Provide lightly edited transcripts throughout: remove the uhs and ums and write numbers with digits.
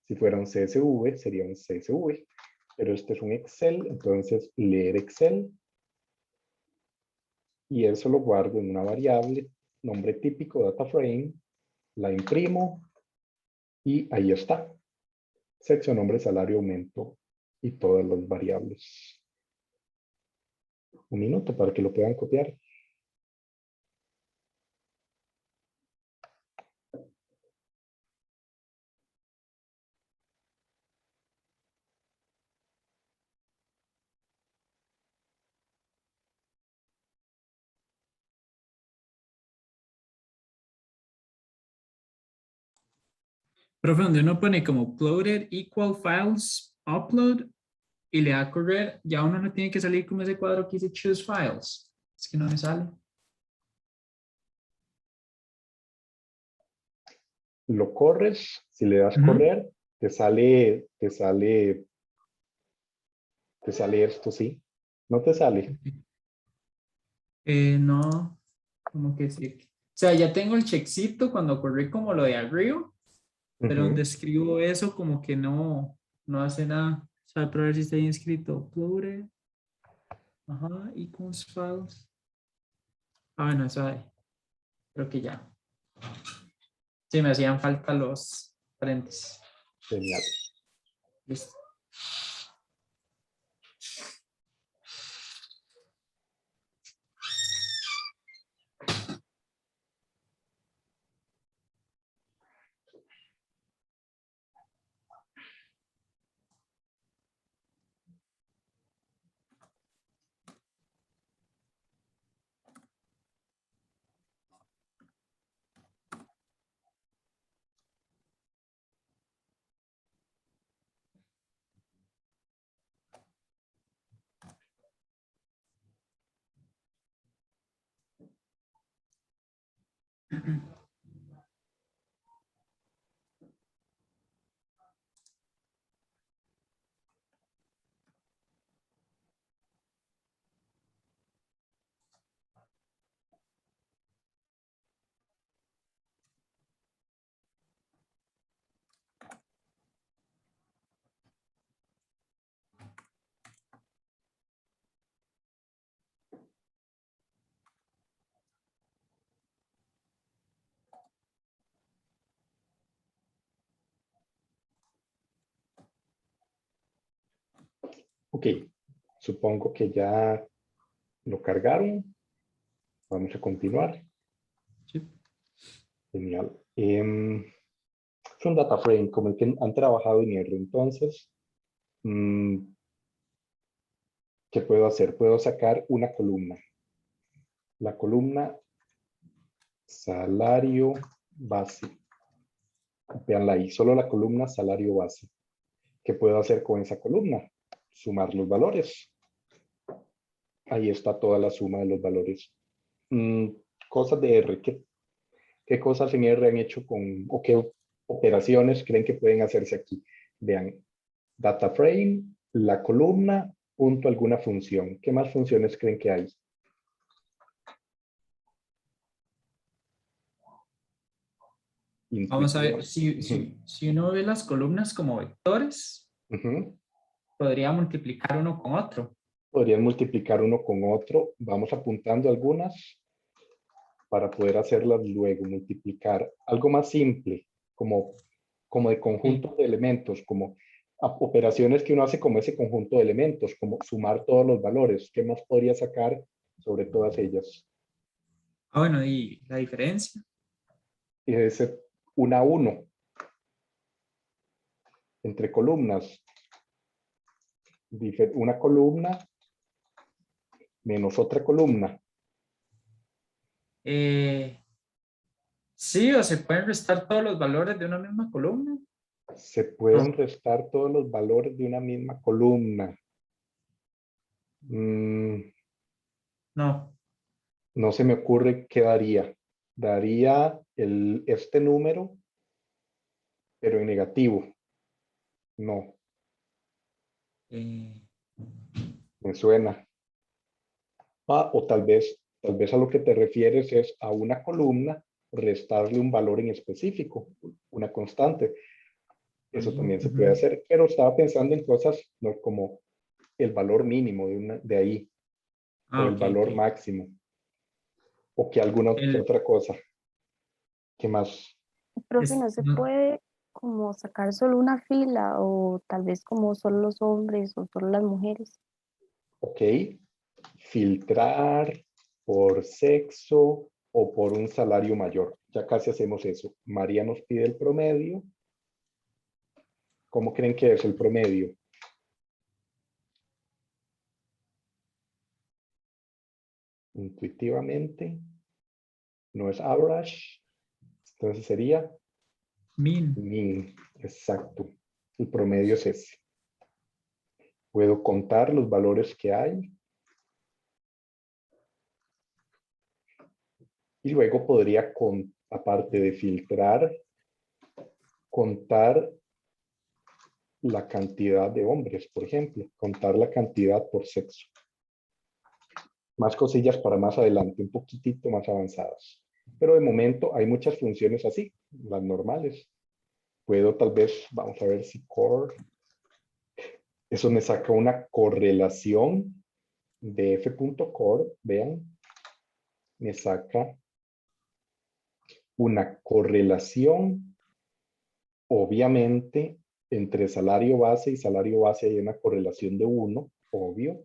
Si fuera un CSV, sería un CSV. Pero este es un Excel, entonces leer Excel. Y eso lo guardo en una variable, nombre típico, data frame, la imprimo y ahí está. Sección, nombre, salario, aumento y todas las variables. Un minuto para que lo puedan copiar. Profe, donde uno pone como uploaded equal files upload y le da a correr, ya uno no tiene que salir como ese cuadro que dice choose files. Es que no me sale. Lo corres, si le das correr, te sale esto, ¿sí? ¿No te sale? No, como que sí. O sea, ya tengo el checkcito cuando corrí como lo de arriba, pero donde escribo eso como que no hace nada. O sea, para ver si está bien escrito. Uploaded. Ajá, equals files. Ah, bueno, eso ahí. Creo que ya. Sí, me hacían falta los paréntesis. Genial. Listo. Ok, supongo que ya lo cargaron. Vamos a continuar. Sí. Genial. Es un data frame como el que han trabajado en R. Entonces, ¿qué puedo hacer? Puedo sacar una columna. La columna salario base. Veanla ahí, solo la columna salario base. ¿Qué puedo hacer con esa columna? Sumar los valores. Ahí está toda la suma de los valores. Cosas de R. ¿Qué cosas en R han hecho o qué operaciones creen que pueden hacerse aquí? Vean, data frame, la columna, punto alguna función. ¿Qué más funciones creen que hay? Vamos a ver, Intuitivamente. si uno ve las columnas como vectores, podría multiplicar uno con otro. Podrían multiplicar uno con otro. Vamos apuntando algunas para poder hacerlas luego. Multiplicar algo más simple, como de conjunto de elementos, como operaciones que uno hace como ese conjunto de elementos, como sumar todos los valores. ¿Qué más podría sacar sobre todas ellas? Ah, bueno, y la diferencia. Y ese 1 a 1 entre columnas. Una columna menos otra columna. Sí, o se pueden restar todos los valores de una misma columna. Se pueden restar todos los valores de una misma columna. No. No se me ocurre qué daría. Daría este número, pero en negativo. No, me suena. O tal vez a lo que te refieres es a una columna restarle un valor en específico, una constante. Eso también se puede hacer, pero estaba pensando en cosas no como el valor mínimo de ahí o Ah, el ok, valor ok. máximo o que alguna que El, otra cosa. ¿Qué más? Profe, es, no se no, puede como sacar solo una fila o tal vez como solo los hombres o solo las mujeres. Ok, filtrar por sexo o por un salario mayor. Ya casi hacemos eso. María nos pide el promedio. ¿Cómo creen que es el promedio? Intuitivamente, no es average, entonces sería min. mean. Exacto. El promedio es ese. Puedo contar los valores que hay y luego podría, aparte de filtrar, contar la cantidad de hombres, por ejemplo, contar la cantidad por sexo. Más cosillas para más adelante, un poquitito más avanzadas. Pero de momento hay muchas funciones así, las normales. Puedo tal vez, vamos a ver si core, eso me saca una correlación de f.core, vean, me saca una correlación, obviamente, entre salario base y salario base hay una correlación de 1, obvio,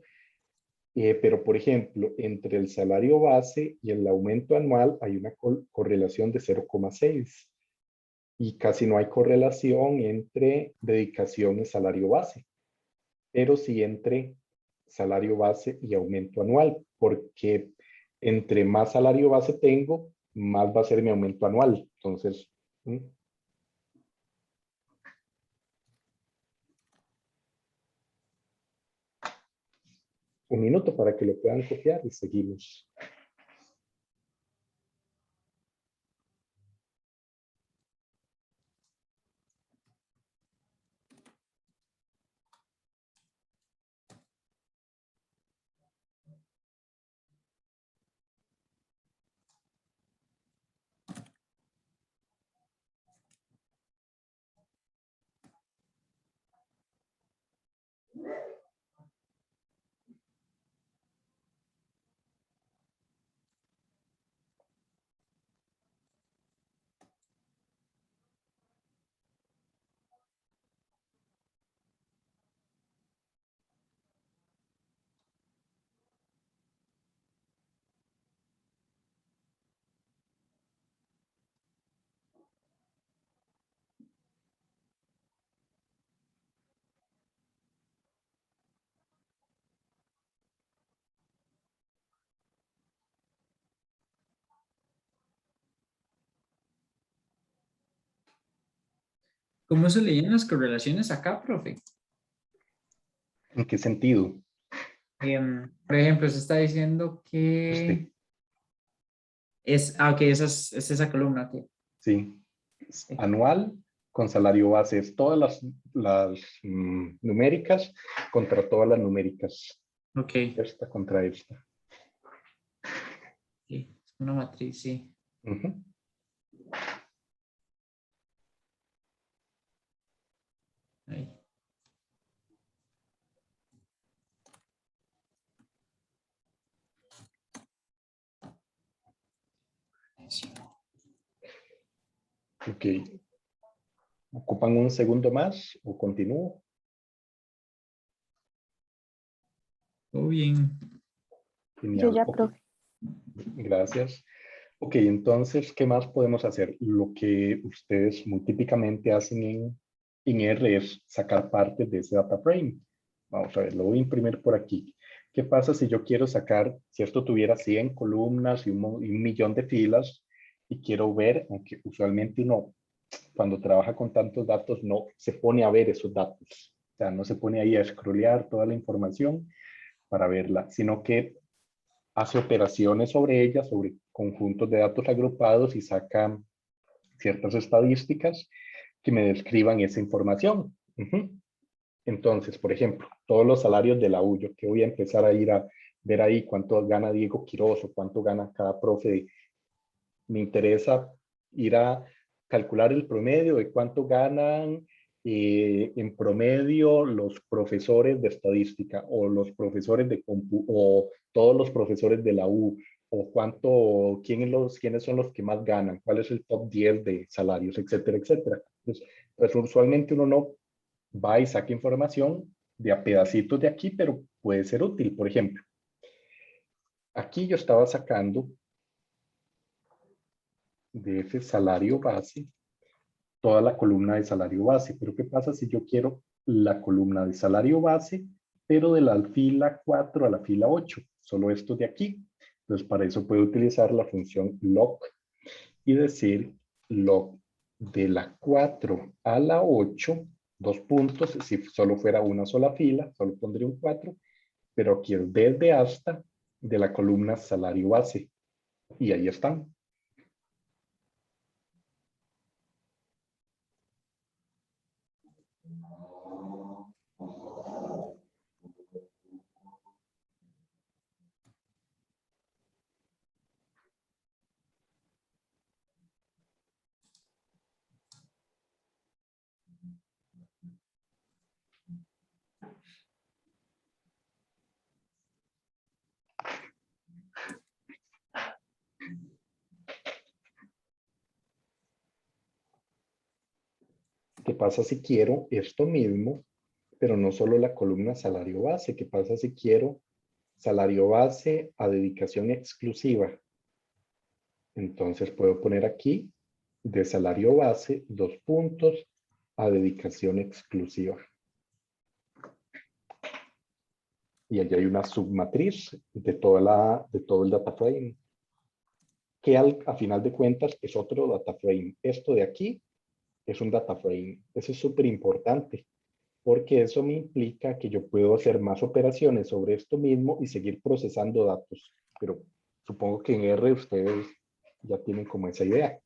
pero por ejemplo, entre el salario base y el aumento anual hay una correlación de 0,6 y casi no hay correlación entre dedicación y salario base, pero sí entre salario base y aumento anual, porque entre más salario base tengo, más va a ser mi aumento anual. Entonces, un minuto para que lo puedan copiar y seguimos. ¿Cómo se leían las correlaciones acá, profe? ¿En qué sentido? Por ejemplo, se está diciendo Este, que ok, es esa columna, ok. sí. Sí. Anual con salario base. Es todas las numéricas contra todas las numéricas. Ok, Esta contra esta. sí, es una matriz, sí. Ujú. Ahí. Sí. Ok. ¿Ocupan un segundo más o continúo? Todo bien. Yo Genial. ya, Ok. profe. Gracias. Ok, entonces, ¿qué más podemos hacer? Lo que ustedes muy típicamente hacen en R es sacar partes de ese data frame. Vamos a ver, lo voy a imprimir por aquí. ¿Qué pasa si yo quiero sacar, si esto tuviera 100 columnas y un millón de filas y quiero ver, aunque usualmente uno cuando trabaja con tantos datos no se pone a ver esos datos. O sea, no se pone ahí a scrollear toda la información para verla, sino que hace operaciones sobre ella, sobre conjuntos de datos agrupados y saca ciertas estadísticas que me describan esa información. Entonces, por ejemplo, todos los salarios de la U, yo que voy a empezar a ir a ver ahí cuánto gana Diego Quiroz o cuánto gana cada profe. Me interesa ir a calcular el promedio de cuánto ganan en promedio los profesores de estadística o los profesores de compu o todos los profesores de la U o quiénes son los que más ganan, cuál es el top 10 de salarios, etcétera, etcétera. Entonces, pues usualmente uno no va y saca información de a pedacitos de aquí, pero puede ser útil. Por ejemplo, aquí yo estaba sacando de ese salario base toda la columna de salario base. Pero ¿qué pasa si yo quiero la columna de salario base, pero de la fila 4 a la fila 8? Solo esto de aquí. Entonces, para eso puedo utilizar la función log y decir log de la 4 a la 8, dos puntos. Si solo fuera una sola fila, solo pondría un 4, pero aquí es desde hasta de la columna salario base. Y ahí están. ¿Qué pasa si quiero esto mismo, pero no solo la columna salario base? ¿Qué pasa si quiero salario base a dedicación exclusiva? Entonces puedo poner aquí de salario base, dos puntos, a dedicación exclusiva. Y allí hay una submatriz de todo el data frame, que a final de cuentas es otro data frame. Esto de aquí es un data frame. Eso es súper importante, porque eso me implica que yo puedo hacer más operaciones sobre esto mismo y seguir procesando datos. Pero supongo que en R ustedes ya tienen como esa idea.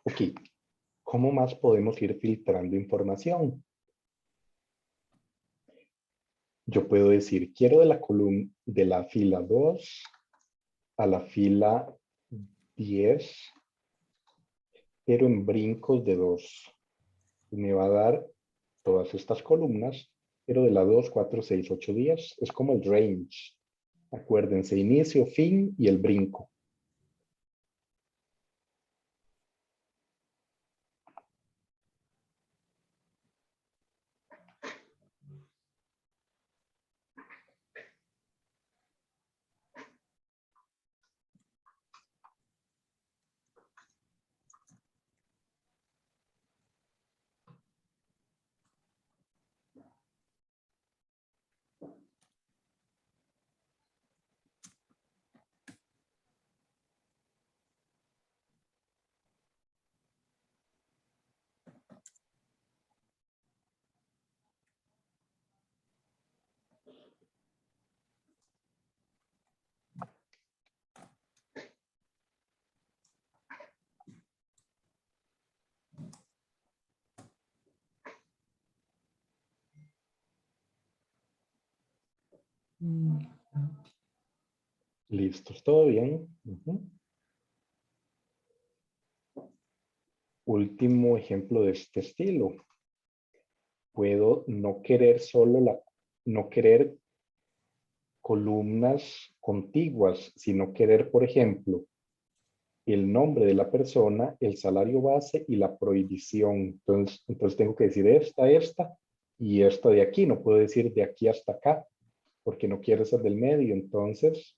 Ok, ¿cómo más podemos ir filtrando información? Yo puedo decir, quiero de la columna de la fila 2 a la fila 10, pero en brincos de 2. Me va a dar todas estas columnas, pero de la 2, 4, 6, 8 días. Es como el range. Acuérdense, inicio, fin y el brinco. ¿Listos? ¿Todo bien? Último ejemplo de este estilo. Puedo no querer no querer columnas contiguas, sino querer, por ejemplo, el nombre de la persona, el salario base y la prohibición. Entonces tengo que decir esta y esta de aquí. No puedo decir de aquí hasta acá, porque no quiero ser del medio. Entonces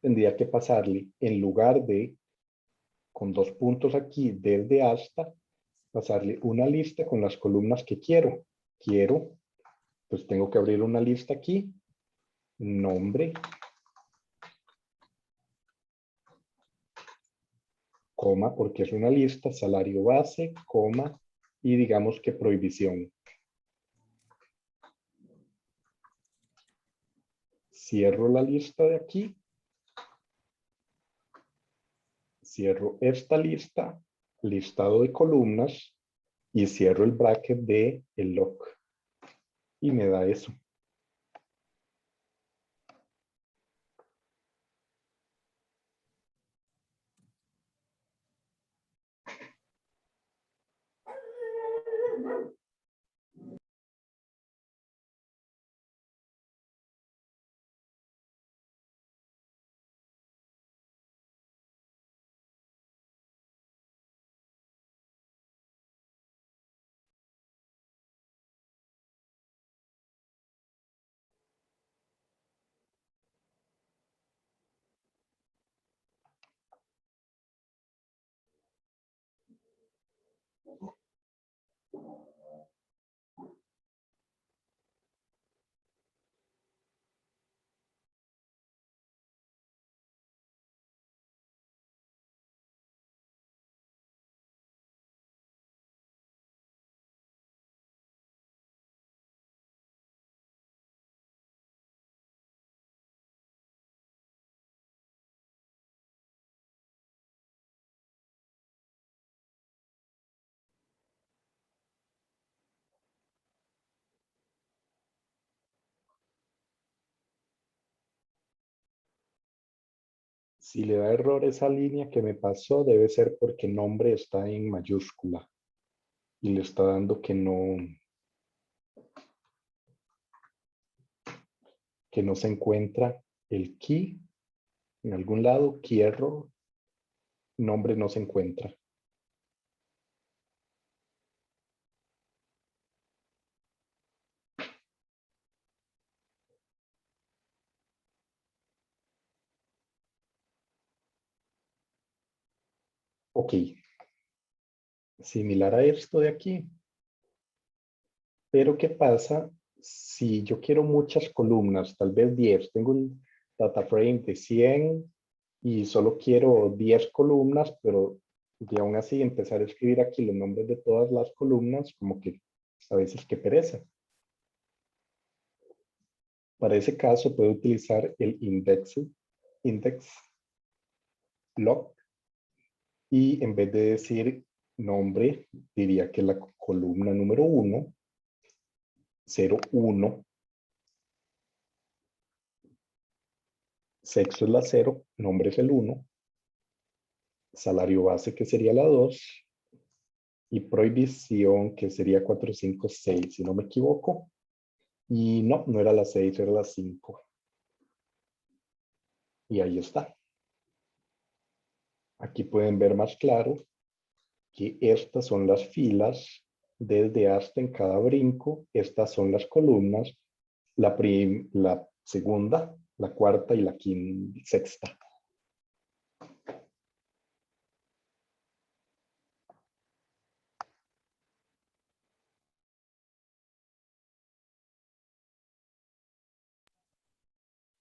tendría que pasarle, en lugar de con dos puntos aquí, desde hasta, pasarle una lista con las columnas que quiero. Pues tengo que abrir una lista aquí, nombre, coma, porque es una lista, salario base, coma, y digamos que prohibición. cierro la lista de aquí, cierro esta lista, listado de columnas, y cierro el bracket de el lock. Y me da eso. Si le da error esa línea que me pasó, debe ser porque el nombre está en mayúscula y le está dando que no se encuentra el key en algún lado, key error, nombre no se encuentra. Ok, similar a esto de aquí. Pero ¿qué pasa si yo quiero muchas columnas, tal vez 10? Tengo un data frame de 100 y solo quiero 10 columnas, pero y aún así empezar a escribir aquí los nombres de todas las columnas, como que a veces qué pereza. Para ese caso puedo utilizar el index lock, y en vez de decir nombre, diría que la columna número 1, 01, sexo es la 0, nombre es el 1, salario base que sería la 2 y prohibición que sería 456, si no me equivoco. Y no, no era la 6, era la 5. Y ahí está. Aquí pueden ver más claro que estas son las filas desde hasta en cada brinco. Estas son las columnas, la segunda, la cuarta y la sexta.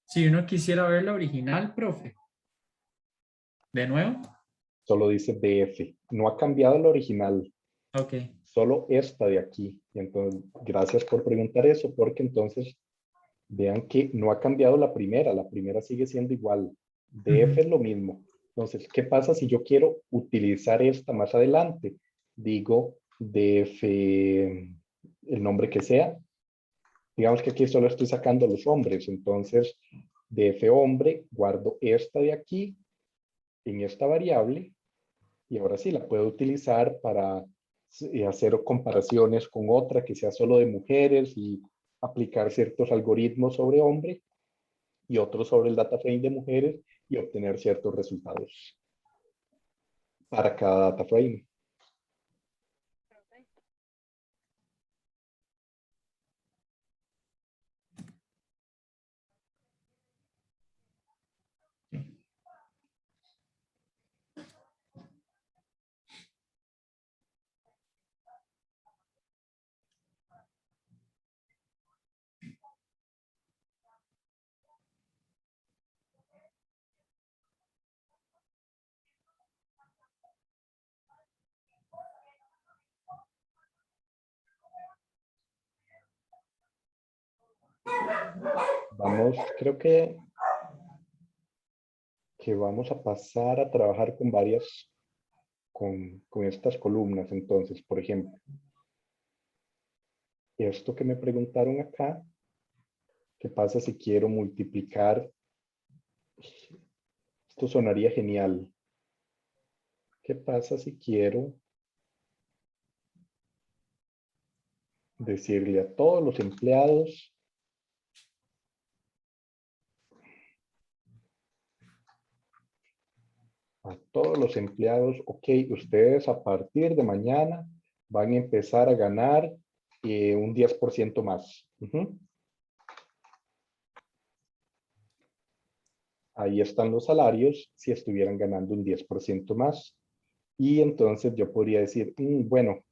Si uno quisiera ver la original, profe. ¿De nuevo? Solo dice DF. No ha cambiado el original. Ok. Solo esta de aquí. Y entonces, gracias por preguntar eso, porque entonces vean que no ha cambiado la primera sigue siendo igual. DF es lo mismo. Entonces, ¿qué pasa si yo quiero utilizar esta más adelante? Digo DF, el nombre que sea. Digamos que aquí solo estoy sacando los hombres, entonces DF hombre, guardo esta de aquí en esta variable y ahora sí la puedo utilizar para hacer comparaciones con otra que sea solo de mujeres y aplicar ciertos algoritmos sobre hombre y otros sobre el data frame de mujeres y obtener ciertos resultados para cada data frame. Vamos, creo que vamos a pasar a trabajar con varias, con estas columnas. Entonces, por ejemplo, esto que me preguntaron acá, ¿qué pasa si quiero multiplicar? Esto sonaría genial. ¿Qué pasa si quiero decirle a todos los empleados ok, ustedes a partir de mañana van a empezar a ganar un 10% más? Ahí están los salarios si estuvieran ganando un 10% más. Y entonces yo podría decir, bueno,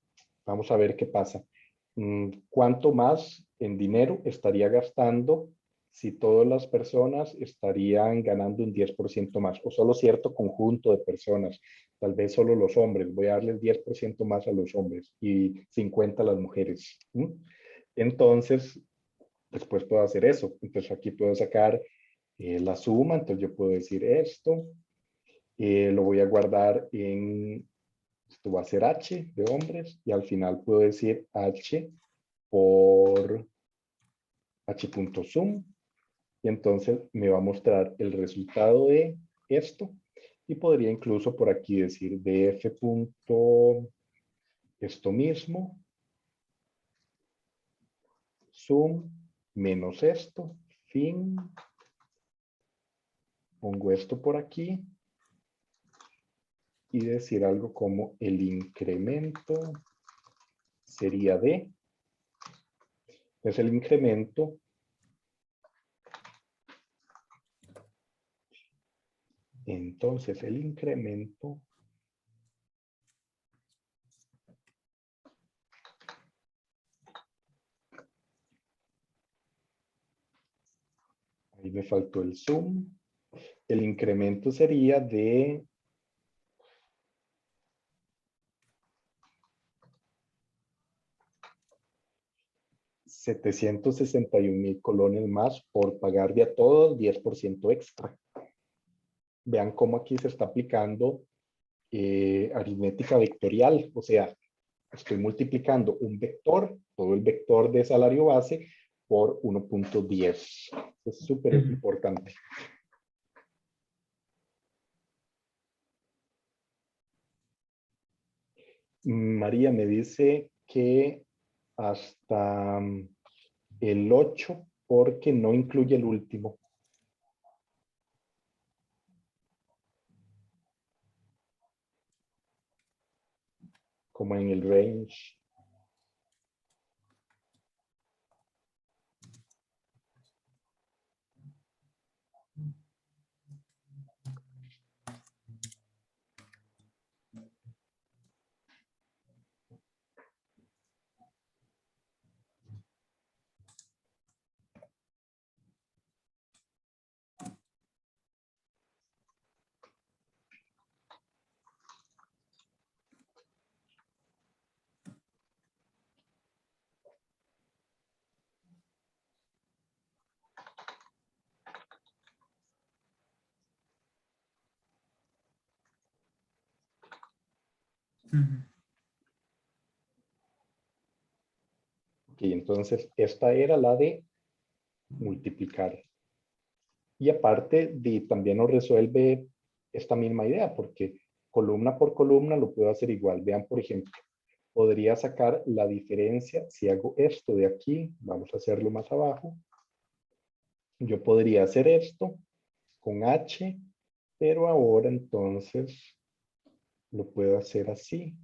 vamos a ver qué pasa. ¿Cuánto más en dinero estaría gastando si todas las personas estarían ganando un 10% más? O solo cierto conjunto de personas, tal vez solo los hombres. Voy a darles 10% más a los hombres y 50 a las mujeres. Entonces, después puedo hacer eso. Entonces aquí puedo sacar la suma. Entonces yo puedo decir esto. Lo voy a guardar en, esto va a ser H de hombres, y al final puedo decir H por H.sum, y entonces me va a mostrar el resultado de esto, y podría incluso por aquí decir df. Esto mismo, sum, menos esto, fin, pongo esto por aquí, y decir algo como el incremento sería D. Entonces el incremento ahí me faltó el sum, el incremento sería de 761,000 colones más por pagarle a todos 10% extra. Vean cómo aquí se está aplicando aritmética vectorial, o sea, estoy multiplicando un vector, todo el vector de salario base, por 1.10. Es súper importante. María me dice que hasta el 8 porque no incluye el último. Como en el range. Ok, entonces esta era la de multiplicar. Y aparte también nos resuelve esta misma idea, porque columna por columna lo puedo hacer igual. Vean, por ejemplo, podría sacar la diferencia si hago esto de aquí. Vamos a hacerlo más abajo. Yo podría hacer esto con H, pero ahora entonces lo puedo hacer así.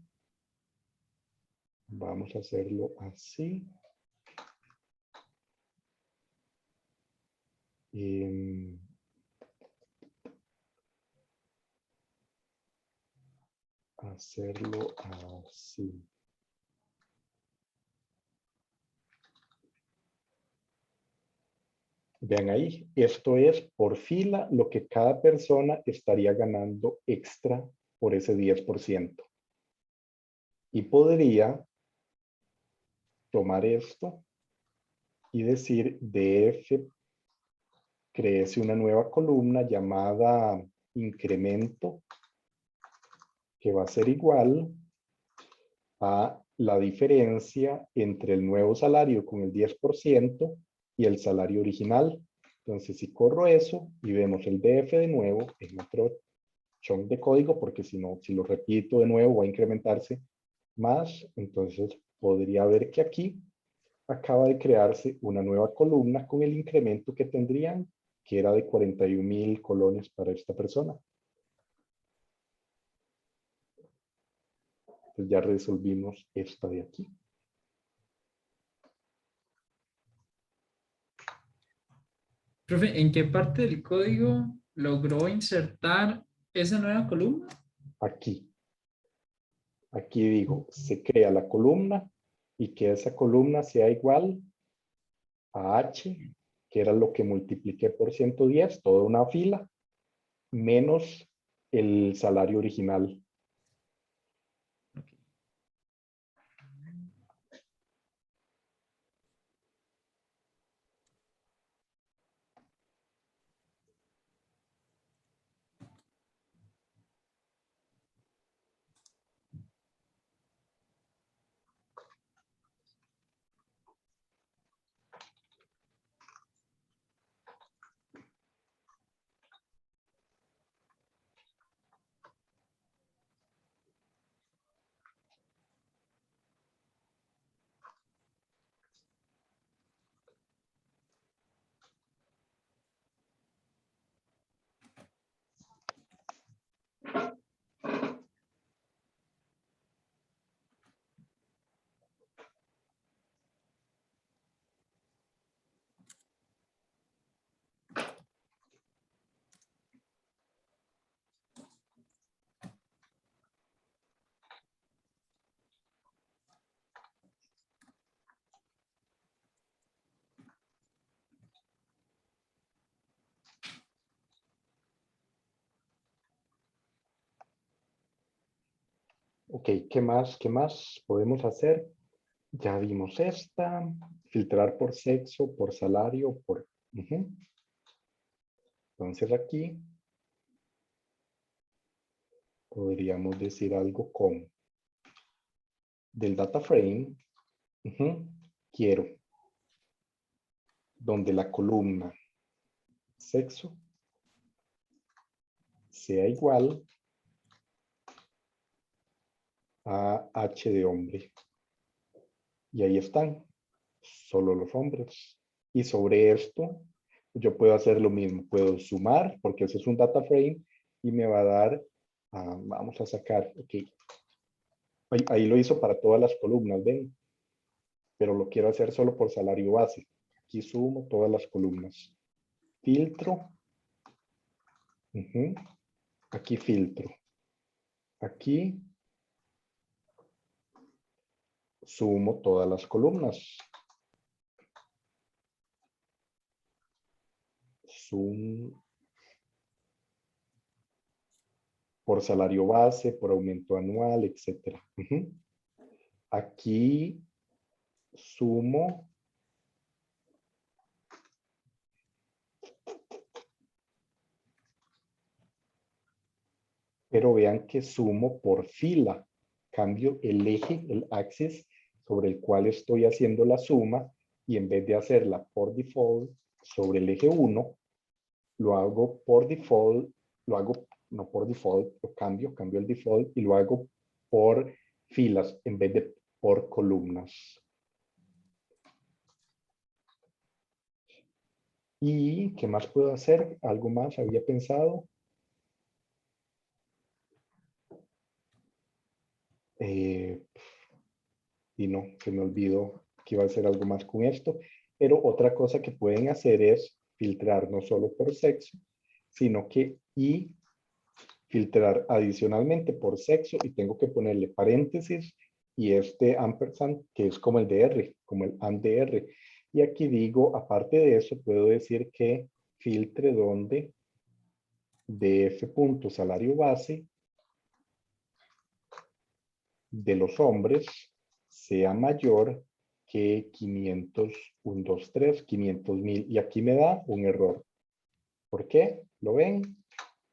Vamos a hacerlo así. Hacerlo así. Vean ahí, esto es por fila lo que cada persona estaría ganando extra por ese 10%. Y podría tomar esto y decir df créese una nueva columna llamada incremento, que va a ser igual a la diferencia entre el nuevo salario con el 10% y el salario original. Entonces, si corro eso y vemos el DF de nuevo en otro chunk de código, porque si no, si lo repito de nuevo, va a incrementarse más. Entonces, podría ver que aquí acaba de crearse una nueva columna con el incremento que tendrían, que era de 41,000 colones para esta persona. Entonces ya resolvimos esta de aquí. Profe, ¿en qué parte del código logró insertar esa nueva columna? Aquí. Aquí digo, se crea la columna y que esa columna sea igual a H, que era lo que multipliqué por 110, toda una fila, menos el salario original. Ok, ¿qué más? ¿Qué más podemos hacer? Ya vimos esta. Filtrar por sexo, por salario, por... Entonces aquí podríamos decir algo como del data frame. Quiero donde la columna sexo sea igual a H de hombre. Y ahí están, solo los hombres. Y sobre esto, yo puedo hacer lo mismo. Puedo sumar, porque ese es un data frame, y me va a dar, vamos a sacar, ok. Ahí lo hizo para todas las columnas, ¿ven? Pero lo quiero hacer solo por salario base. Aquí sumo todas las columnas. Filtro. Aquí filtro. Aquí sumo todas las columnas. Sum por salario base, por aumento anual, etc. Aquí sumo pero vean que sumo por fila. Cambio el eje, el axis sobre el cual estoy haciendo la suma y en vez de hacerla por default sobre el eje 1, lo hago por default, lo hago no por default, lo cambio el default y lo hago por filas en vez de por columnas. ¿Y qué más puedo hacer? ¿Algo más había pensado? Y no, se me olvidó que iba a hacer algo más con esto. Pero otra cosa que pueden hacer es filtrar no solo por sexo, sino que y filtrar adicionalmente por sexo y tengo que ponerle paréntesis y este ampersand que es como el de R, como el and de R. Y aquí digo, aparte de eso, puedo decir que filtre donde df punto salario base de los hombres sea mayor que 500, 1, 2, 3, 500,000. Y aquí me da un error. ¿Por qué? ¿Lo ven?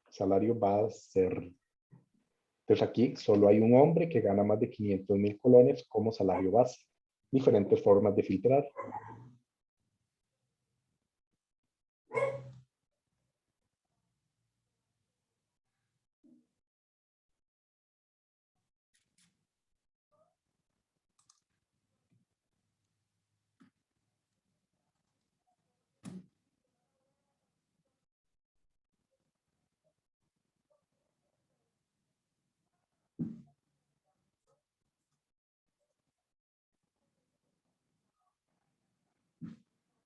Salario va a ser. Entonces aquí solo hay un hombre que gana más de 500.000 colones como salario base. Diferentes formas de filtrar.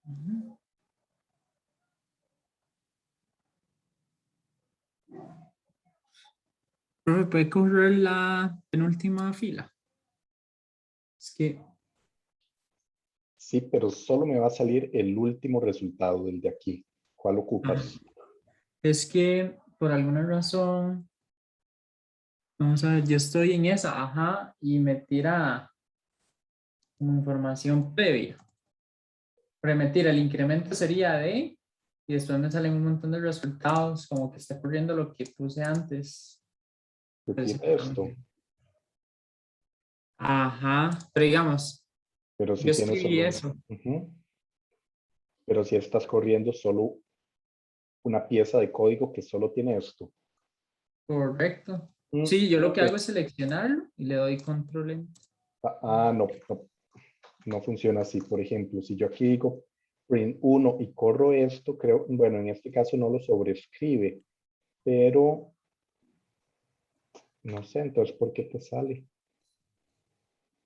Ujú. Profe, ¿puede correr la penúltima fila? Es que, Sí, pero solo me va a salir el último resultado del de aquí. ¿Cuál ocupas? es que por alguna razón, vamos a ver, yo estoy en esa, ajá, y me tira como información previa. Pero me tira, el incremento sería de, y después me salen un montón de resultados, como que está corriendo lo que puse antes. Repite esto, Ajá, pero digamos, pero yo si tienes escribí solo. eso, Ujú. Pero si estás corriendo solo una pieza de código que solo tiene esto. correcto. Mm, Sí, yo lo que ok. hago es seleccionarlo y le doy control en. No, no funciona así. Por ejemplo, si yo aquí digo print 1 y corro esto, creo, bueno, en este caso no lo sobrescribe, pero no sé, entonces, ¿por qué te sale?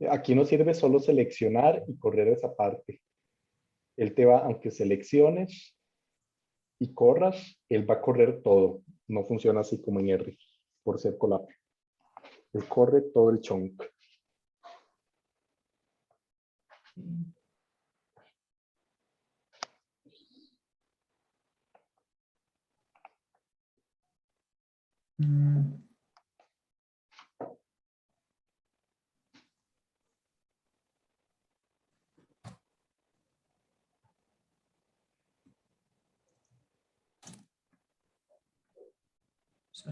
Aquí no sirve solo seleccionar y correr esa parte. Él te va, aunque selecciones y corras, él va a correr todo. No funciona así como en R, por ser colapso. Él corre todo el chunk. Mm, sí.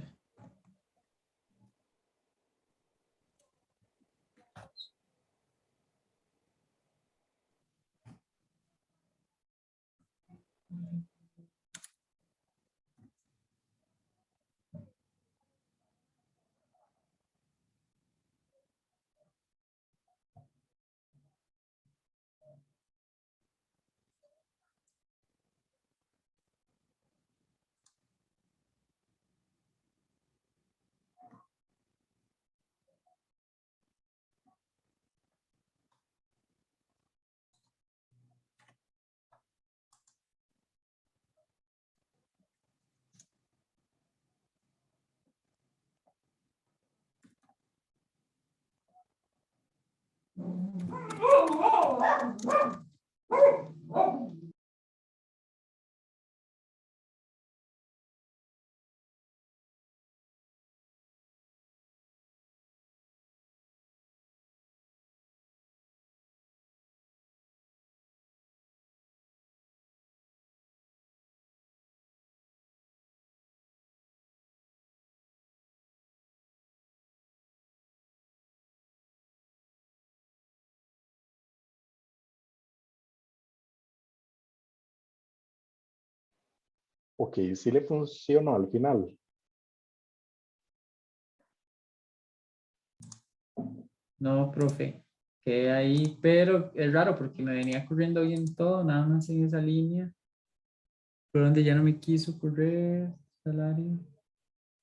Ok, sí le funcionó al final. No, profe, quedé ahí, pero es raro porque me venía corriendo bien todo, nada más en esa línea. Por donde ya no me quiso correr, salario.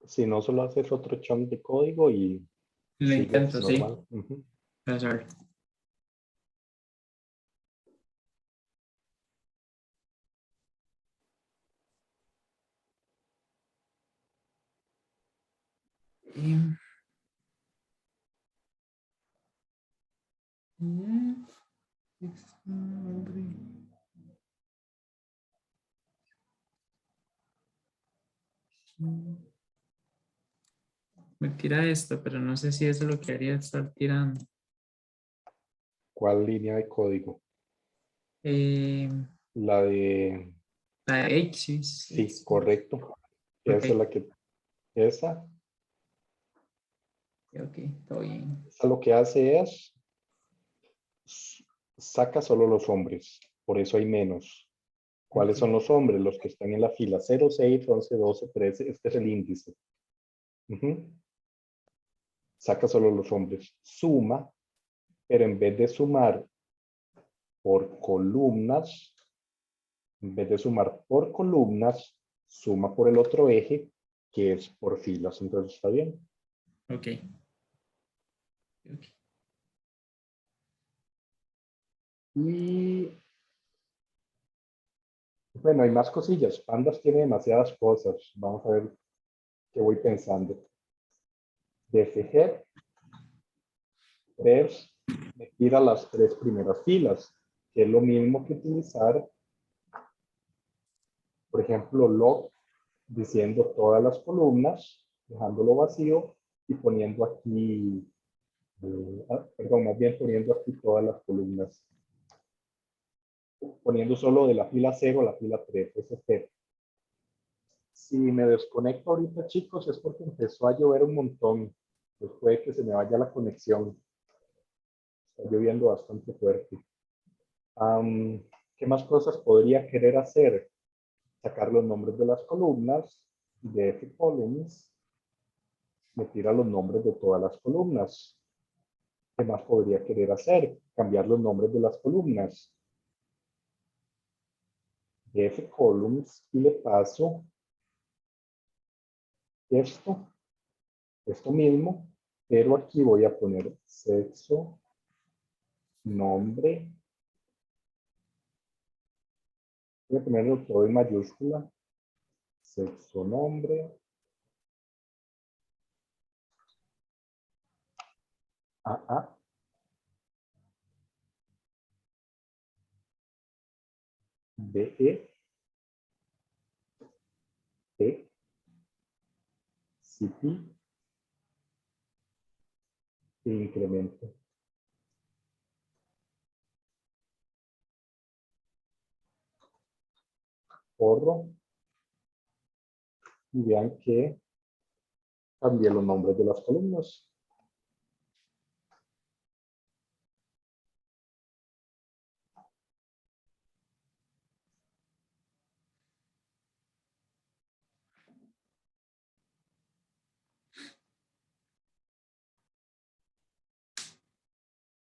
Si no, solo haces otro chunk de código y Lo sigues intento, sí. normal. Ujú. Pensar. Me tira esto, pero no sé si eso es lo que haría estar tirando. ¿Cuál línea de código? Eh, La de La de X, Sí, correcto. Esa Ok. es la que, esa, Ok, todo bien. esa lo que hace es, saca solo los hombres, por eso hay menos. ¿Cuáles Ok, son los hombres? Los que están en la fila 0, 6, 11, 12, 13, este es el índice. Ujú. Saca solo los hombres, suma, pero en vez de sumar por columnas, en vez de sumar por columnas, suma por el otro eje, que es por filas. Entonces está bien. ok. Ok. Y bueno, hay más cosillas. Pandas tiene demasiadas cosas. Vamos a ver qué voy pensando. DFG, 3, me tira las 3 primeras filas, que es lo mismo que utilizar, por ejemplo, log diciendo todas las columnas, dejándolo vacío y poniendo aquí, perdón, más bien poniendo aquí todas las columnas. Poniendo solo de la fila 0 a la fila 3. Ese es el. Si me desconecto ahorita, chicos, es porque empezó a llover un montón. Pues puede que se me vaya la conexión. Está lloviendo bastante fuerte. ¿Qué más cosas podría querer hacer? Sacar los nombres de las columnas, de F columns, me tira los nombres de todas las columnas. ¿Qué más podría querer hacer? Cambiar los nombres de las columnas. De F columns y le paso esto mismo, pero aquí voy a poner sexo, nombre, voy a ponerlo todo en mayúscula, sexo, nombre, AA, DE, T, CP e incremento. Corro y vean que cambié los nombres de las columnas.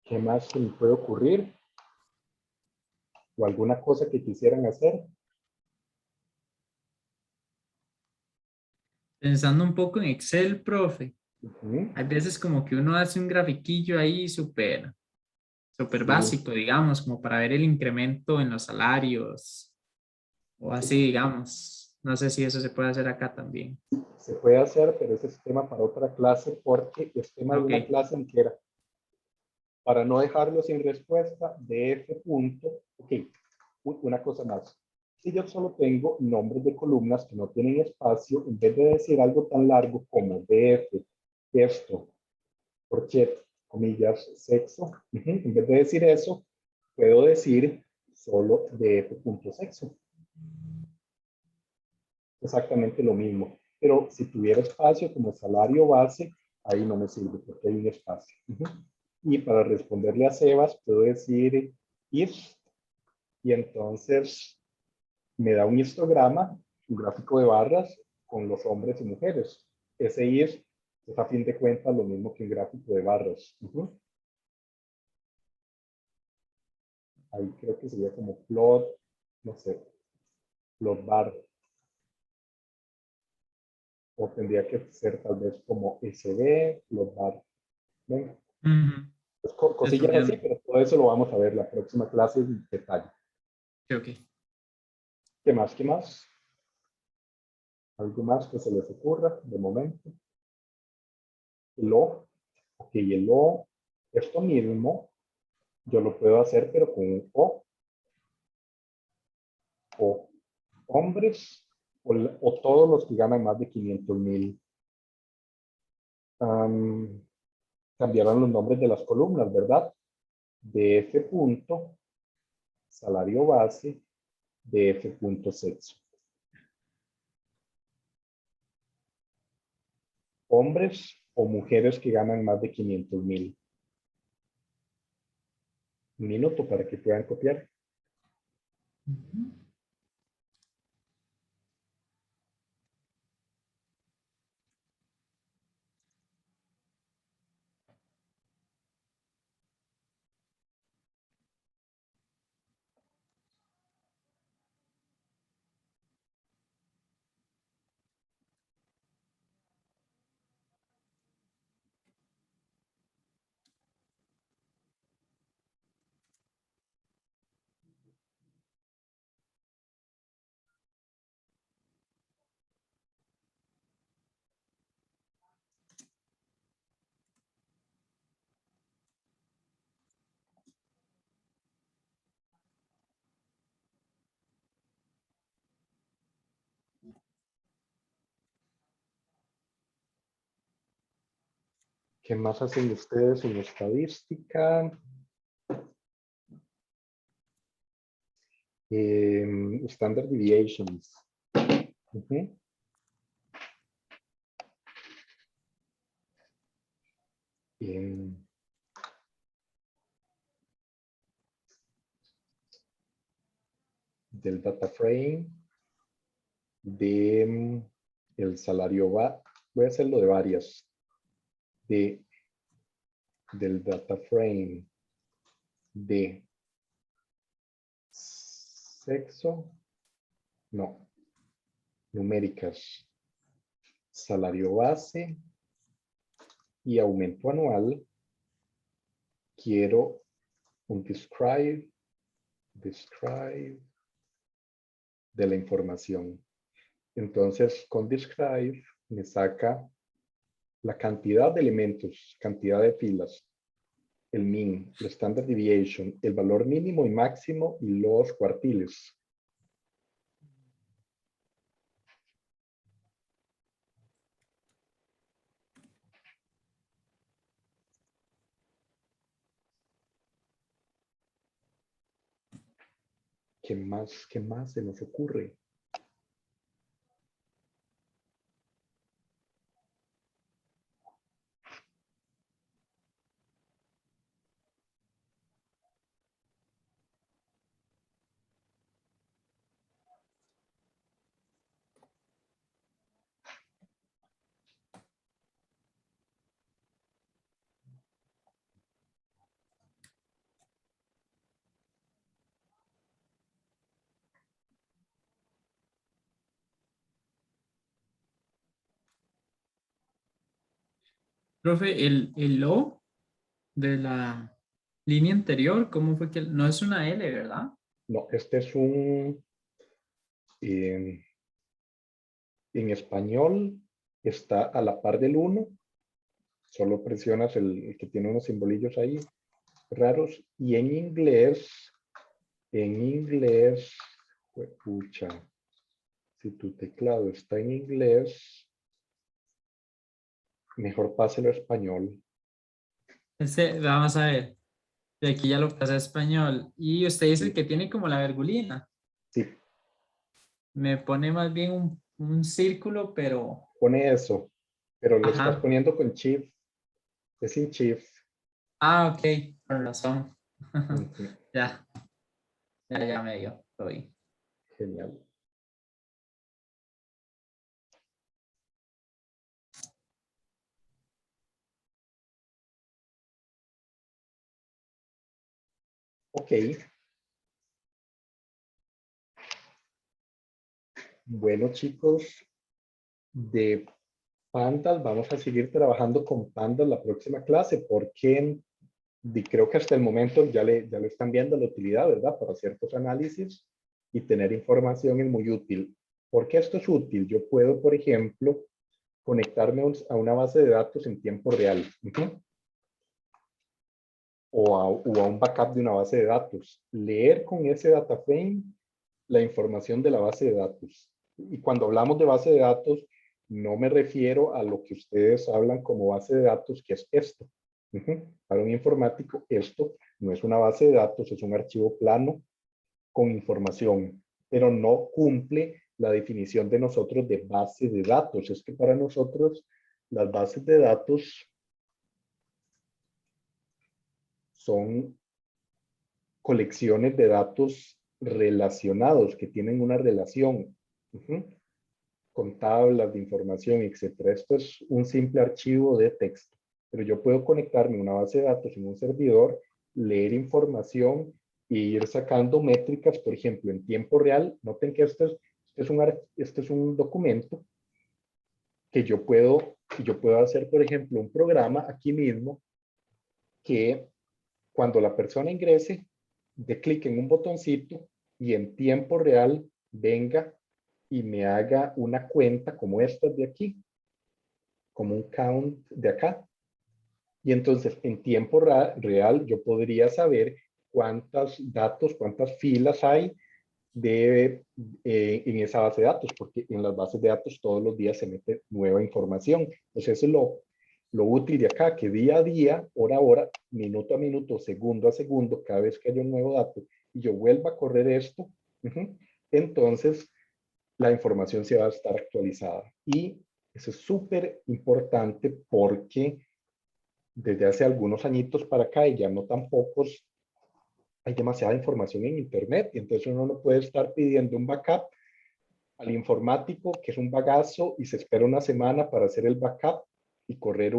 ¿Qué más se me puede ocurrir? ¿O alguna cosa que quisieran hacer? Pensando un poco en Excel, profe. Ujú. Hay veces como que uno hace un grafiquillo ahí súper Sí, básico, digamos, como para ver el incremento en los salarios o así, digamos. No sé si eso se puede hacer acá también. se puede hacer, pero ese es tema para otra clase porque es tema de Ok, una clase entera. Para no dejarlo sin respuesta, DF punto, ok, una cosa más. Si yo solo tengo nombres de columnas que no tienen espacio, en vez de decir algo tan largo como DF, esto, crochet, comillas, sexo, en vez de decir eso, puedo decir solo DF punto sexo. Exactamente lo mismo. Pero si tuviera espacio como salario base, ahí no me sirve porque hay un espacio. Y para responderle a Sebas, puedo decir if, y entonces me da un histograma, un gráfico de barras con los hombres y mujeres. Ese if es a fin de cuentas lo mismo que un gráfico de barras. Ahí creo que sería como plot, no sé, plot bar. O tendría que ser tal vez como SD, plot bar. ¿Ven? ujú, Pues cosillas así, resumiendo. pero todo eso lo vamos a ver la próxima clase en detalle. Ok, ok. ¿Qué más? ¿Qué más? ¿Algo más que se les ocurra de momento? El O. Ok, el O, esto mismo, yo lo puedo hacer, pero con un O. O hombres o todos los que ganan más de 500,000. Cambiarán los nombres de las columnas, ¿verdad? DF punto, salario base, Sexo. Hombres o mujeres que ganan más de 500,000. Un minuto para que puedan copiar. Ujú. ¿Qué más hacen ustedes en estadística? Standard deviations. Ujú. Del data frame, de el salario voy a hacerlo de varias, del data frame, de sexo, no, numéricas, salario base y aumento anual. Quiero un describe de la información. Entonces, con describe me saca la cantidad de elementos, cantidad de filas, el mean, el standard deviation, el valor mínimo y máximo y los cuartiles. ¿Qué más se nos ocurre? Profe, el O de la línea anterior, ¿cómo fue que no es una L, verdad? No, este es un, en español está a la par del 1. Solo presionas el que tiene unos simbolillos ahí raros. Y en inglés, pucha, si tu teclado está en inglés, mejor páselo a español. Vamos a ver. De aquí ya lo pasé a español. Y usted dice Sí, que tiene como la virgulina. sí, Me pone más bien un círculo, pero... pone eso, pero lo estás Ajá. poniendo con shift, es sin shift. Ah, ok. Con razón. Ujú. Ya. Ya me dio. Estoy. Genial. Ok. Bueno, chicos, de Pandas vamos a seguir trabajando con Pandas la próxima clase porque creo que hasta el momento ya le están viendo la utilidad, ¿verdad? Para ciertos análisis y tener información es muy útil. ¿Por qué esto es útil? Yo puedo, por ejemplo, conectarme a una base de datos en tiempo real. O a un backup de una base de datos. Leer con ese data frame la información de la base de datos. Y cuando hablamos de base de datos, no me refiero a lo que ustedes hablan como base de datos, que es esto. Para un informático, esto no es una base de datos, es un archivo plano con información. pero no cumple la definición de nosotros de base de datos. Es que para nosotros las bases de datos son colecciones de datos relacionados, que tienen una relación, con tablas de información, etcétera. Esto es un simple archivo de texto, pero yo puedo conectarme a una base de datos en un servidor, leer información e ir sacando métricas, por ejemplo, en tiempo real. Noten que este es un documento que yo puedo hacer, por ejemplo, un programa aquí mismo que cuando la persona ingrese, dé clic en un botoncito y en tiempo real venga y me haga una cuenta como esta de aquí, como un count de acá. Y entonces en tiempo real yo podría saber cuántos datos, cuántas filas hay en esa base de datos, porque en las bases de datos todos los días se mete nueva información. Entonces eso es lo útil de acá, que día a día, hora a hora, minuto a minuto, segundo a segundo, cada vez que haya un nuevo dato y yo vuelva a correr esto, entonces la información se va a estar actualizada. Y eso es súper importante porque desde hace algunos añitos para acá, y ya no tan pocos, hay demasiada información en Internet y entonces uno no puede estar pidiendo un backup al informático, que es un bagazo, y se espera una semana para hacer el backup y correr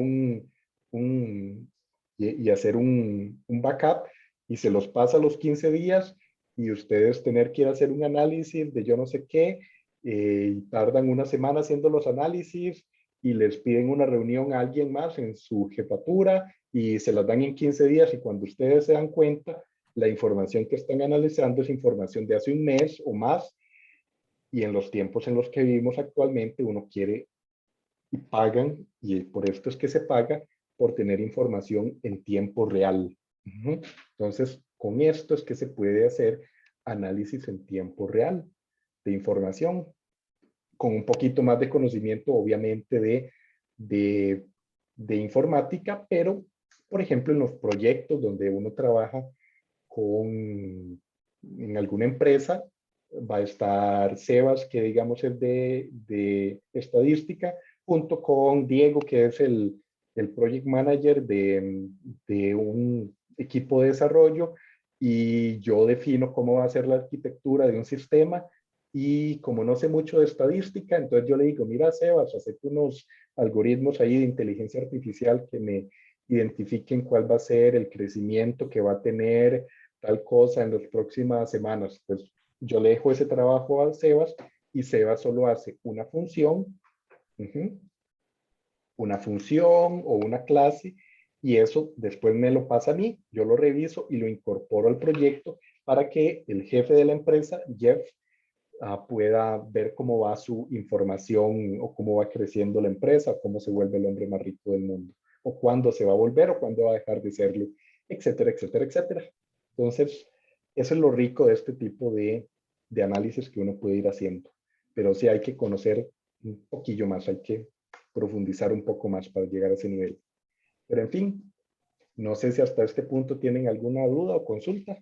y hacer un backup y se los pasa a los 15 días y ustedes tener que ir a hacer un análisis de yo no sé qué, y tardan una semana haciendo los análisis y les piden una reunión a alguien más en su jefatura y se las dan en 15 días y cuando ustedes se dan cuenta, la información que están analizando es información de hace un mes o más y en los tiempos en los que vivimos actualmente uno quiere y pagan, y por esto es que se paga, por tener información en tiempo real. Entonces, con esto es que se puede hacer análisis en tiempo real de información, con un poquito más de conocimiento, obviamente, de informática, pero, por ejemplo, en los proyectos donde uno trabaja en alguna empresa, va a estar Sebas, que digamos es de estadística, junto con Diego, que es el project manager de un equipo de desarrollo, y yo defino cómo va a ser la arquitectura de un sistema, y como no sé mucho de estadística, entonces yo le digo, mira Sebas, haz unos algoritmos ahí de inteligencia artificial que me identifiquen cuál va a ser el crecimiento que va a tener tal cosa en las próximas semanas. Pues yo le dejo ese trabajo a Sebas y Sebas solo hace una función o una clase y eso después me lo pasa a mí, yo lo reviso y lo incorporo al proyecto para que el jefe de la empresa, Jeff, pueda ver cómo va su información o cómo va creciendo la empresa, o cómo se vuelve el hombre más rico del mundo, o cuándo se va a volver o cuándo va a dejar de serlo, etcétera, etcétera, etcétera. Entonces, eso es lo rico de este tipo de análisis que uno puede ir haciendo. Pero sí hay que conocer un poquillo más, hay que profundizar un poco más para llegar a ese nivel. Pero en fin, no sé si hasta este punto tienen alguna duda o consulta.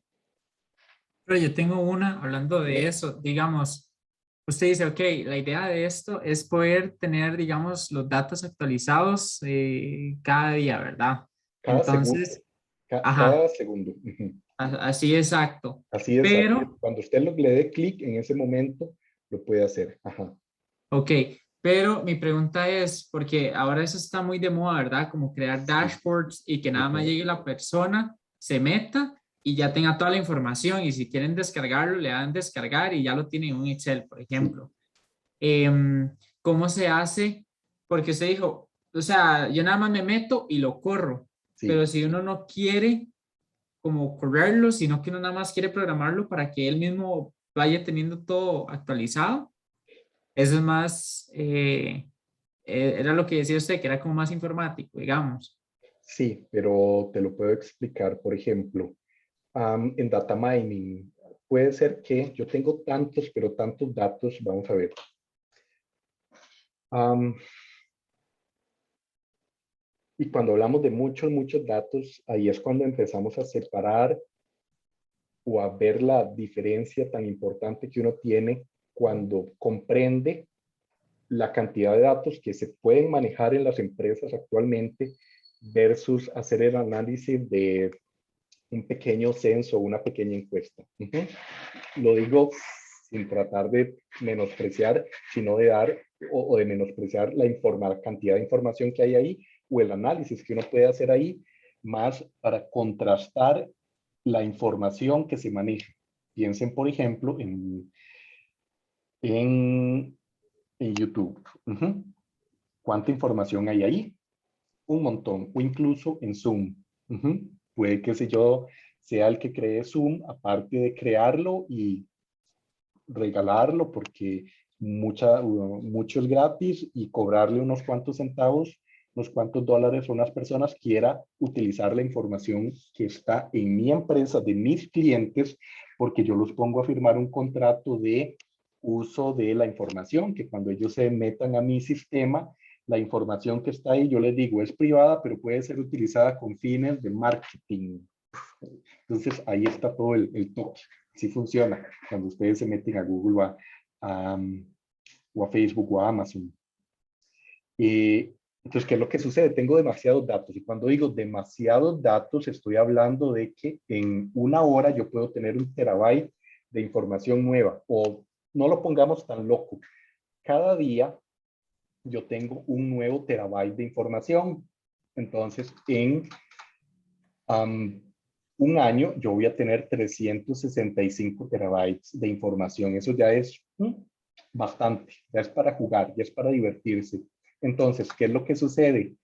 Pero yo tengo una, hablando de eso, digamos, usted dice, ok, la idea de esto es poder tener, digamos, los datos actualizados cada día, ¿verdad? Cada segundo, Entonces, ajá, cada segundo. así exacto. Así es, Pero, cuando usted le dé clic en ese momento, lo puede hacer. Ajá. ok, pero mi pregunta es, porque ahora eso está muy de moda, ¿verdad? Como crear Sí. dashboards y que nada más Ujú. llegue la persona, se meta y ya tenga toda la información y si quieren descargarlo, le dan descargar y ya lo tienen en un Excel, por Sí, ejemplo. ¿Cómo se hace? Porque usted dijo, o sea, yo nada más me meto y lo corro, pero sí. si uno no quiere como correrlo, sino que uno nada más quiere programarlo para que él mismo vaya teniendo todo actualizado, eso es más, era lo que decía usted, que era como más informático, digamos. Sí, pero te lo puedo explicar. Por ejemplo, en data mining, puede ser que yo tengo tantos, pero tantos datos. Vamos a ver. Am, y cuando hablamos de muchos, muchos datos, ahí es cuando empezamos a separar o a ver la diferencia tan importante que uno tiene cuando comprende la cantidad de datos que se pueden manejar en las empresas actualmente versus hacer el análisis de un pequeño censo o una pequeña encuesta. Lo digo sin tratar de menospreciar, sino de dar o de menospreciar la cantidad de información que hay ahí o el análisis que uno puede hacer ahí, más para contrastar la información que se maneja. Piensen, por ejemplo, en YouTube. ¿Cuánta información hay ahí? Un montón. O incluso en Zoom. Puede que yo sea el que cree Zoom, aparte de crearlo y regalarlo, porque mucho es gratis, y cobrarle unos cuantos centavos, unos cuantos dólares a unas personas quiera utilizar la información que está en mi empresa, de mis clientes, porque yo los pongo a firmar un contrato de uso de la información, que cuando ellos se metan a mi sistema, la información que está ahí, yo les digo, es privada, pero puede ser utilizada con fines de marketing. Entonces, ahí está todo el toque. Sí funciona cuando ustedes se meten a Google o a Facebook o a Amazon. Entonces, ¿qué es lo que sucede? Tengo demasiados datos, y cuando digo demasiados datos, estoy hablando de que en una hora yo puedo tener 1 terabyte de información nueva, o no lo pongamos tan loco. Cada día yo tengo un nuevo terabyte de información. Entonces, en un año yo voy a tener 365 terabytes de información. Eso ya es bastante, ya es para jugar, ya es para divertirse. Entonces, ¿qué es lo que sucede?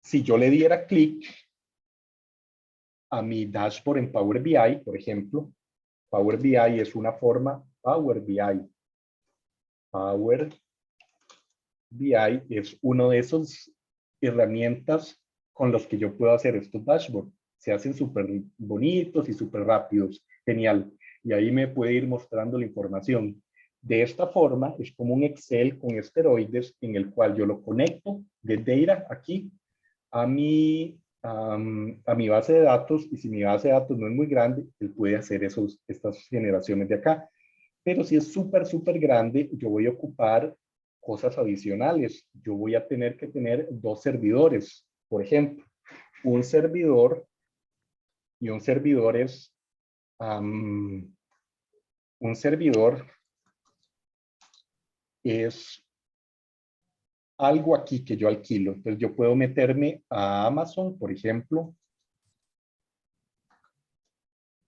Si yo le diera clic a mi dashboard en Power BI, por ejemplo, Power BI es una forma, Power BI es uno de esos herramientas con los que yo puedo hacer estos dashboards. Se hacen súper bonitos y súper rápidos. Genial. Y ahí me puede ir mostrando la información. De esta forma, es como un Excel con esteroides en el cual yo lo conecto de data aquí a mi base de datos, y si mi base de datos no es muy grande, él puede hacer estas generaciones de acá. Pero si es súper, súper grande, yo voy a ocupar cosas adicionales. Yo voy a tener que tener 2 servidores. Por ejemplo, un servidor, y un servidor es algo aquí que yo alquilo. Entonces yo puedo meterme a Amazon, por ejemplo,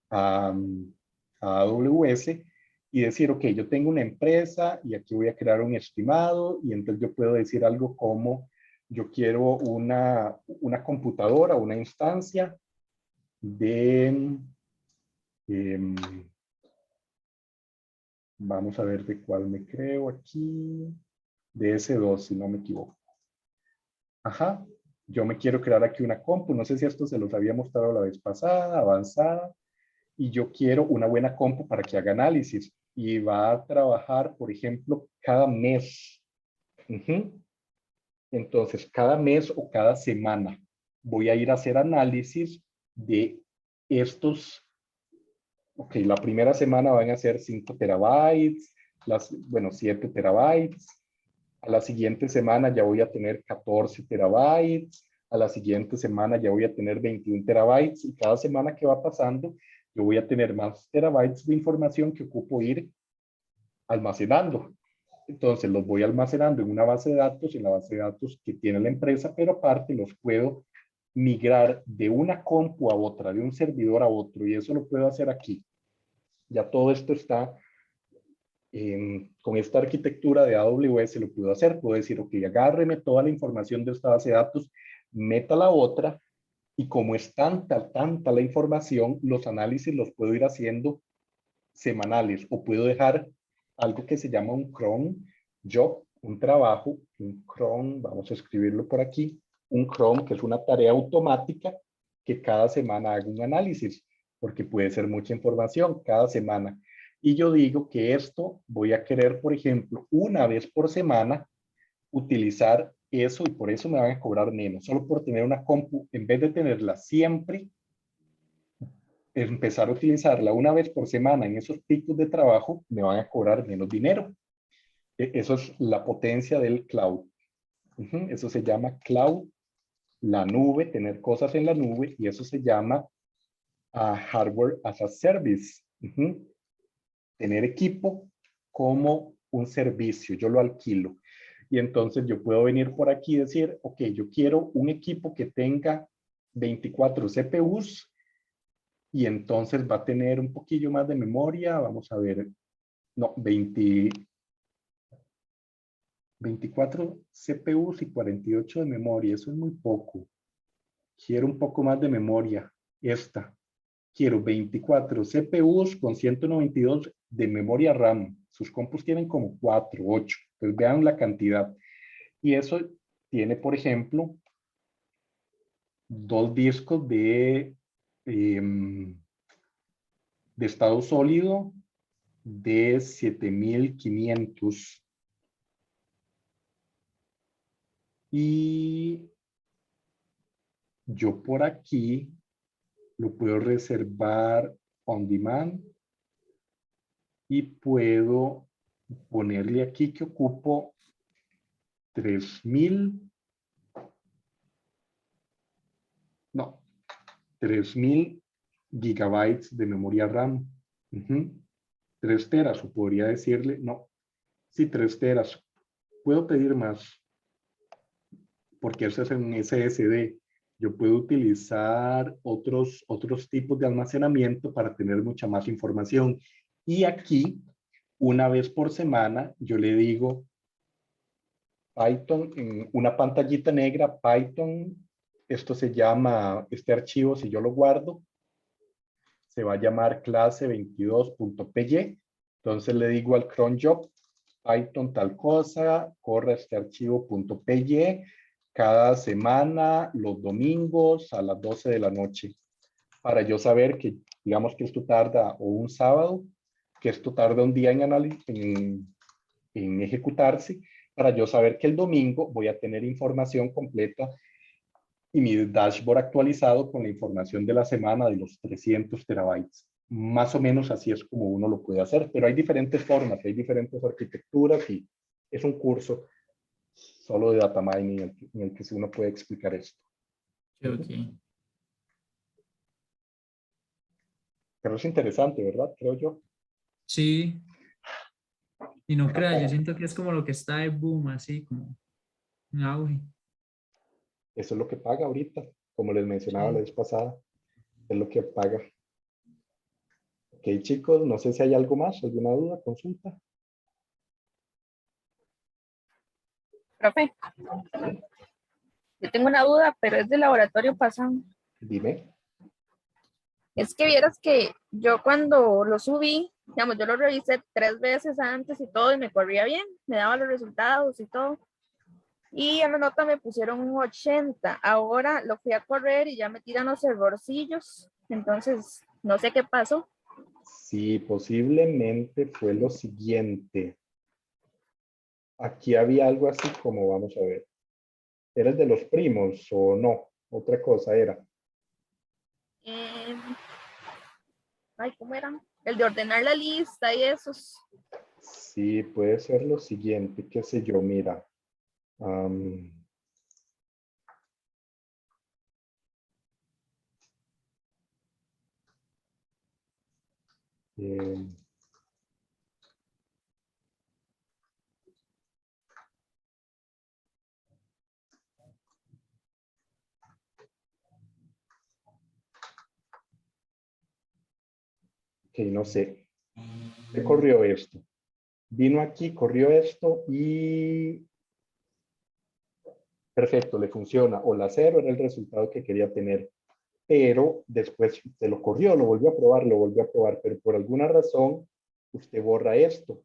a AWS, y decir, ok, yo tengo una empresa y aquí voy a crear un estimado, y entonces yo puedo decir algo como, yo quiero una computadora, una instancia de, vamos a ver de cuál me creo aquí, de S2, si no me equivoco. Ajá, yo me quiero crear aquí una compu, no sé si esto se los había mostrado la vez pasada, avanzada, y yo quiero una buena compu para que haga análisis, y va a trabajar, por ejemplo, cada mes. Entonces, cada mes o cada semana voy a ir a hacer análisis de estos. Ok, la primera semana van a ser 5 terabytes, 7 terabytes. A la siguiente semana ya voy a tener 14 terabytes. A la siguiente semana ya voy a tener 21 terabytes. Y cada semana que va pasando, yo voy a tener más terabytes de información que ocupo ir almacenando. Entonces los voy almacenando en una base de datos, en la base de datos que tiene la empresa, pero aparte los puedo migrar de una compu a otra, de un servidor a otro, y eso lo puedo hacer aquí. Ya todo esto está con esta arquitectura de AWS, lo puedo hacer. Puedo decir, ok, agárreme toda la información de esta base de datos, meta la otra, y como es tanta la información, los análisis los puedo ir haciendo semanales, o puedo dejar algo que se llama un cron job, un trabajo, un cron, vamos a escribirlo por aquí, un cron, que es una tarea automática que cada semana haga un análisis, porque puede ser mucha información cada semana. Y yo digo que esto voy a querer, por ejemplo, una vez por semana utilizar eso, y por eso me van a cobrar menos, solo por tener una compu, en vez de tenerla siempre empezar a utilizarla una vez por semana en esos picos de trabajo, me van a cobrar menos dinero. Eso es la potencia del cloud. Eso se llama cloud, la nube, tener cosas en la nube, y eso se llama hardware as a service. Tener equipo como un servicio, yo lo alquilo. Y entonces yo puedo venir por aquí y decir, ok, yo quiero un equipo que tenga 24 CPUs y entonces va a tener un poquillo más de memoria. Vamos a ver, no, 24 CPUs y 48 de memoria, eso es muy poco. Quiero un poco más de memoria, esta. Quiero 24 CPUs con 192 de memoria RAM. Sus compus tienen como 4, 8. Entonces vean la cantidad. Y eso tiene, por ejemplo, 2 discos de estado sólido de 7500. Y yo por aquí lo puedo reservar on demand y puedo ponerle aquí que ocupo 3000 gigabytes de memoria RAM. 3 teras, o podría decirle, no, sí, 3 teras. Puedo pedir más, porque eso es un SSD. Yo puedo utilizar otros tipos de almacenamiento para tener mucha más información. Y aquí, una vez por semana, yo le digo Python, en una pantallita negra, Python, esto se llama, este archivo, si yo lo guardo, se va a llamar clase 22.py. Entonces le digo al cron job, Python tal cosa, corre este archivo .py cada semana, los domingos a las 12 de la noche, para yo saber que, digamos que esto tarda, o un sábado, que esto tarda un día en ejecutarse, para yo saber que el domingo voy a tener información completa y mi dashboard actualizado con la información de la semana de los 300 terabytes. Más o menos así es como uno lo puede hacer, pero hay diferentes formas, hay diferentes arquitecturas y es un curso solo de data mining en el que uno puede explicar esto. Ok. Pero es interesante, ¿verdad? Creo yo. Sí, y no crea, yo siento que es como lo que está de boom, así como un auge. Eso es lo que paga ahorita, como les mencionaba la Sí. vez pasada, es lo que paga. Ok, chicos, no sé si hay algo más, alguna duda, consulta. Profe, yo tengo una duda, pero es del laboratorio pasado. Dime. Es que vieras que yo cuando lo subí, digamos, yo lo revisé 3 veces antes y todo y me corría bien, me daba los resultados y todo. Y en la nota me pusieron un 80. Ahora lo fui a correr y ya me tiran los errorcillos. Entonces, no sé qué pasó. Sí, posiblemente fue lo siguiente. Aquí había algo así como, vamos a ver, ¿era el de los primos o no? Otra cosa era. Eh, Ay, ¿cómo era? El de ordenar la lista y esos. Sí, puede ser lo siguiente, qué sé yo, mira. Eh, ok, no sé. ¿Qué corrió esto? Vino aquí, corrió esto y perfecto, le funciona. O la 0 era el resultado que quería tener. Pero después se lo corrió, lo volvió a probar, pero por alguna razón usted borra esto.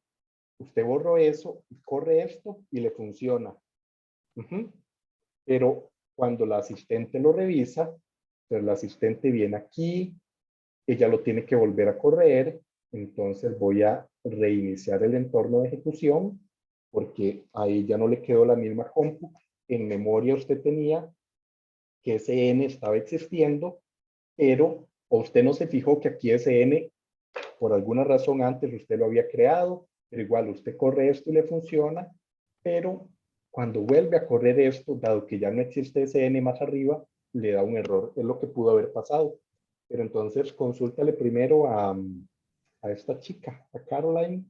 Usted borró eso, corre esto y le funciona. Pero cuando la asistente lo revisa, pues la asistente viene aquí, ella lo tiene que volver a correr, entonces voy a reiniciar el entorno de ejecución porque ahí ya no le quedó la misma compu. En memoria usted tenía que ese n estaba existiendo, pero O usted no se fijó que aquí ese n, por alguna razón antes usted lo había creado, pero igual usted corre esto y le funciona, pero cuando vuelve a correr esto, dado que ya no existe ese n más arriba, le da un error. Es lo que pudo haber pasado. Pero entonces consúltale primero a esta chica, a Caroline.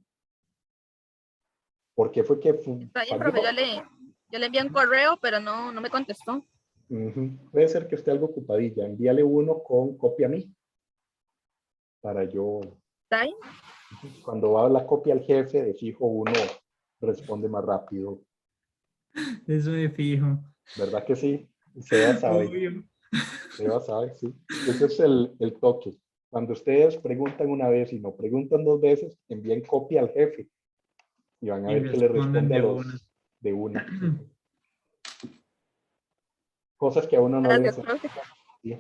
¿Por qué fue que Está bien, falló? profe, yo le envié un correo, pero no me contestó. Puede ser que esté algo ocupadilla. Envíale uno con copia a mí para yo, ¿Está bien? cuando va la copia al jefe, de fijo uno responde más rápido. Eso de fijo. ¿Verdad que sí? Seba sabe, Obvio. Seba sabe, sí. Ese es el toque. Cuando ustedes preguntan una vez y no preguntan dos veces, envíen copia al jefe y van a Y ver que le responden responde a de una. los de una. Cosas que a uno no le Gracias, enseñan. profe. Sí.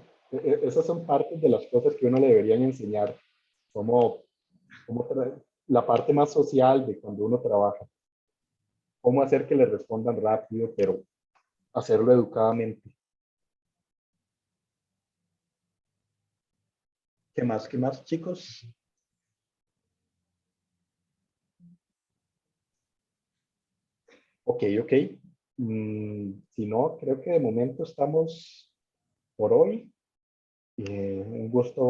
Esas son partes de las cosas que uno le deberían enseñar. Como, la parte más social de cuando uno trabaja. Cómo hacer que le respondan rápido, pero hacerlo educadamente. Qué más, chicos? Ok, ok. Si no, creo que de momento estamos por hoy. Un gusto